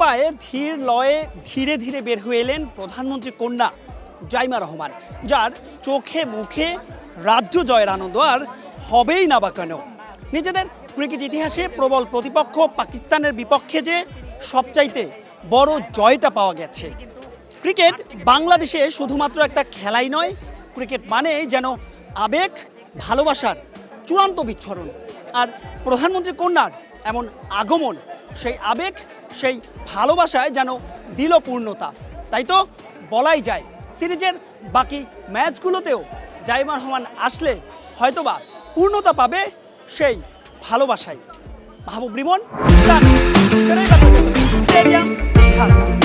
পায়ে ধীর লয়ে ধীরে ধীরে বের হয়ে এলেন প্রধানমন্ত্রী কন্যা জাইমা রহমান, যার চোখে মুখে রাজ্য জয়ের আনন্দ আর হবেই না বা কেন। নিজেদের ক্রিকেট ইতিহাসে প্রবল প্রতিপক্ষ পাকিস্তানের বিপক্ষে যে সবচাইতে বড় জয়টা পাওয়া গেছে। ক্রিকেট বাংলাদেশে শুধুমাত্র একটা খেলাই নয়, ক্রিকেট মানে যেন আবেগ, ভালোবাসার চূড়ান্ত বিচ্ছরণ। আর প্রধানমন্ত্রী কন্যার এমন আগমন সেই আবেগ, সেই ভালোবাসায় যেন দিল পূর্ণতা। তাই তো বলাই যায় সিরিজের বাকি ম্যাচগুলোতেও জাইমা রহমান আসলে হয়তোবা পূর্ণতা পাবে সেই ভালোবাসায়। মাহবুব রিমন, স্টেডিয়াম, ঢাকা।